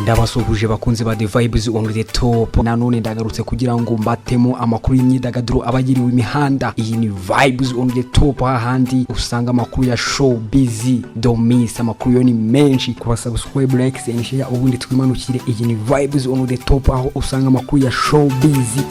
Ndabasuhuje bakunze ba The Vibes on the Top. Nanone ndagarutse kugira ngo mbatemo amakuru y'imyidagaduro abagiriwe imihanda. Iyi ni Vibes on the Top, hahandi usanga amakuru ya show busy domis. Amakuru yo ni menshi, kubasubscribe, like and share ubundi twimanukire. Iyi ni Vibes on the Top, aho usanga amakuru ya show busy.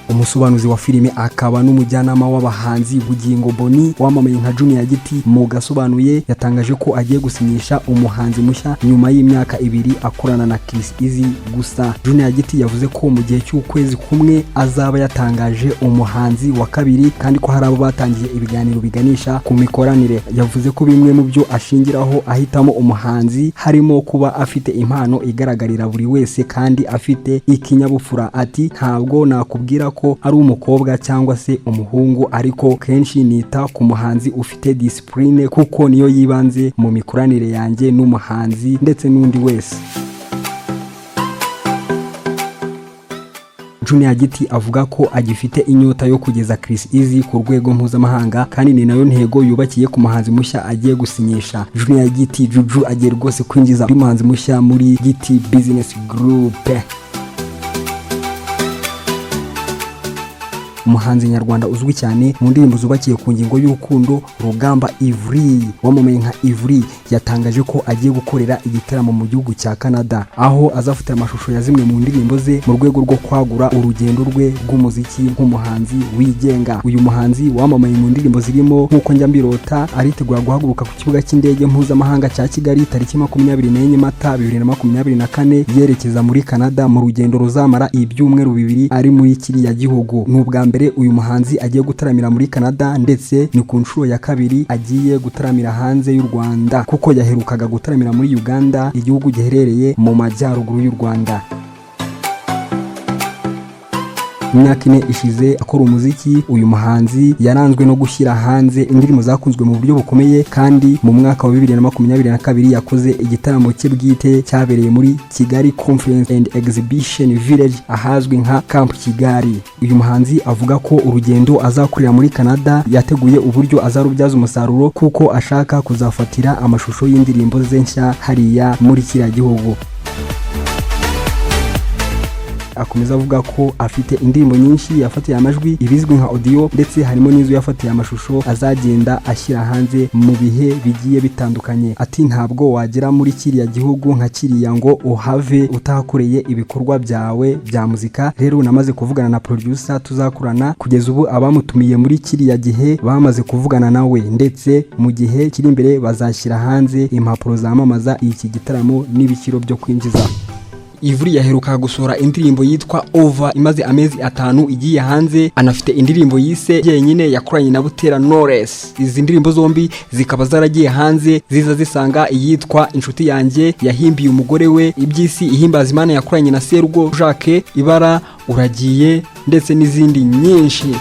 Umusobanuzi wa filime akaba n'umujyanama w'abahanzi Bugingo Boni wamamaye nka Nitwa Giti mu gasobanuye yatangaje ko agiye gusinyisha umuhanzi mushya nyuma y'imyaka 2 akorana na Chriss Eazy. Gusa Nitwa Giti yavuze ko mu gihe cy'ukwezi kumwe azaba yatangaje umuhanzi wa kabiri, kandi ko hari abo batangiye ibiganiro biganisha ku mikoranire. Yavuze ko bimwe mu byo ashingiraho ahitamo umuhanzi harimo kuba afite impano igaragarira buri wese kandi afite ikinyabupfura. Ati ntabwo nakubwira ko ari umukobwa cyangwa se umuhungu, ariko kenshi nita ku muhanzi ufite discipline kuko niyo yibanze mu mikoranire yanjye n'umuhanzi ndetse n'undi wese. Nitwa Giti avuga ko agifite inyota yo kugeza Chriss Eazy ku rwego mpuzamahanga, kandi ni nayo ntego yubakiye ku muhanzi mushya agiye gusinyisha. Nitwa Giti Juju agiye rwose kwinjiza uyu muhanzi mushya muri Giti Business Group. Umuhanzi nyarwanda uzwi cyane mu ndirimbo zubakiye ku ngingo y'urukundo Rugamba Ivry wamamaye nka Ivry yatangaje ko agiye gukorera igitaramo mu gihugu cya Canada, aho azafata amashusho ya zimwe mu ndirimbo ze mu rwego rwo kwagura urugendo rwe rw'umuziki nk'umuhanzi wigenga. Uyu muhanzi wamamaye mu ndirimbo zirimo Nkuko Njya Mbirota aritegura guhaguruka ku kibuga cy'indege mpuzamahanga cya Kigali tariki 24 Mata 2024 yerekeza muri Canada mu rugendo ruzamara ibyumweru 2 ari muri kiriya gihugu. N'ubwa mbere uyu muhanzi agiye gutaramira muri Canada, ndetse ni ku nshuro ya kabiri agiye gutaramira hanze y'u Rwanda kuko yaherukaga gutaramira muri Uganda, igihugu giherereye mu majyaruguru y'u Rwanda. Imyaka 4 ishize akora umuziki, uyu muhanzi yaranzwe no gushyira hanze indirimbo zakunzwe mu buryo bukomeye, kandi mu mwaka wa 2022 yakoze igitaramo cye bwite cyabereye muri Kigali Conference and Exhibition Village ahazwi nka Camp Kigali. Uyu muhanzi avuga ko urugendo azakurira muri Canada yateguye uburyo azarubyaza umusaruro kuko ashaka kuzafatira amashusho y'indirimbo ze nshya hariya muri kiriya gihugu. Akomeza avuga ko afite indirimbo nyinshi yafatiye amajwi, ibizwi nka audio, ndetse harimo n'izo yafatiye amashusho azagenda ashyira hanze mu bihe bigiye bitandukanye. Ati ntabwo wagera muri kiriya gihugu nka kiriya ngo uhave utahakoreye ibikorwa byawe bya muzika. Rero namaze kuvugana na producer tuzakurana, kugeza ubu abamutumiye muri kiriya gihe bamaze kuvugana nawe, ndetse mu gihe kiri imbere bazashyira hanze impapuro zamamaza iki gitaramo n'ibiciro byo kwinjiza. Ivry yaheruka gusohora indirimbo yitwa Over imaze amezi 5 igiye hanze. Anafite indirimbo yise Yenyine yakoranye na Butera Knowless. Izi ndirimbo zombi zikaba zaragiye hanze ziza zisanga iyitwa Inshuti yanjye yahimbiye umugore we, Ibyisi ihimbaza Imana yakoranye na Serugo Jacques, Ibara, Uragiye, ndetse n'izindi nyinshi.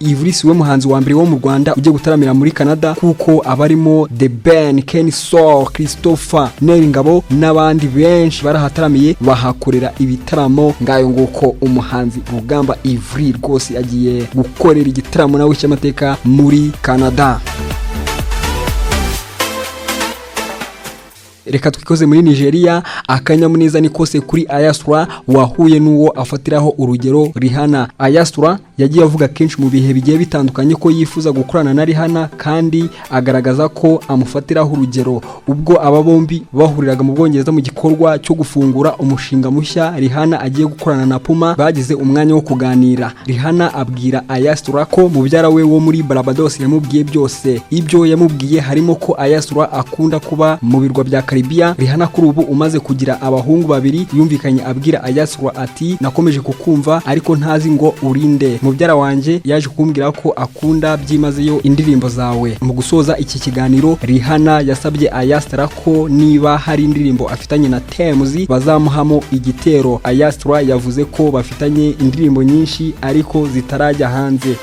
Ivry siwe muhanzi wa mbere wo mu Rwanda ujye gutaramira muri Canada kuko abarimo The Ben, Ken Soul, Christopher, Neri Ngabo n'abandi benshi barahataramiye bahakorera ibitaramo. Ngayo nguko umuhanzi Rugamba Ivry rwose agiye gukorera igitaramo nawe cy'amateka muri Canada. Reka twikoze muri Nigeria. Akanyamuneza ni kose kuri Ayasura wahuye n'uwo afatiraho urugero Rihanna. Ayasura yagiye avuga kenshi mu bihe bigiye bitandukanye ko yifuza gukorana na Rihanna, kandi agaragaza ko amufatiraho urugero ubwo aba bombi bahuriraga mu Bwongereza mu gikorwa cyo gufungura umushinga mushya Rihanna agiye gukorana na Puma. Bagize umwanya wo kuganira. Rihanna abwira Ayasura ko mubyara we wo muri Barbados yamubwiye byose. Ibyo yamubwiye harimo ko Ayasura akunda kuba mu birwa bya Caribbean. Rihanna kuri ubu umaze kugira abahungu 2 yumvikanye abwira Ayasura ati nakomeje kukumva ariko ntazi ngo urinde. Mubyara wanje yaje kumbwira ko akunda byimazeyo indirimbo zawe. Mu gusoza iki kiganiro Rihanna yasabye Ayasura ko niba hari indirimbo afitanye na Temuzi bazamuhamo igitero. Ayasura yavuze ko bafitanye indirimbo nyinshi ariko zitarajya hanze.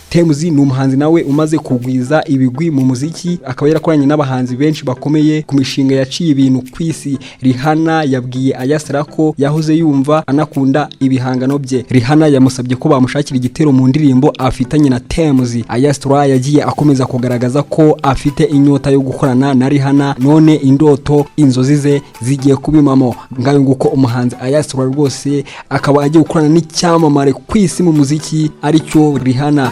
Tems ni umuhanzi nawe umaze kugwiza ibigwi mu muziki, akaba yarakoranye n'abahanzi benshi bakomeye ku mishinga yaciye ibintu ku isi. Rihanna yabwiye Ayasra ko yahoze yumva anakunda ibihangano bye. Rihanna yamusabye ko bamushakira igitero mu ndirimbo afitanye na Tems. Ayasra yagiye akomeza kugaragaza ko afite inyota yo gukorana na Rihanna, none indoto inzozi ze zigiye kubimamo. Ngayo nguko umuhanzi Ayasra rwose akaba agiye gukorana n'icyamamare ku isi mu muziki aricyo Rihanna.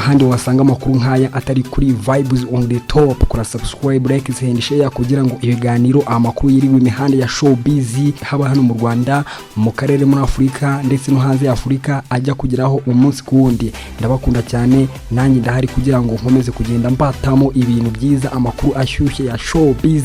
Handi wasanga amakuru nkaya atari kuri Vibes on the Top. Kora subscribe, like, and share kugira ngo ibiganiro amakuru yiriwe imihanda ya showbiz haba hano mu Rwanda, mu karere, muri Afurika ndetse no hanze ya Afurika ajya kugeraho umunsi ku wundi. Ndabakunda cyane, nanjye ndahari kugira ngo nkomeze kugenda mbatamo ibintu byiza, amakuru ashyushye ya showbiz.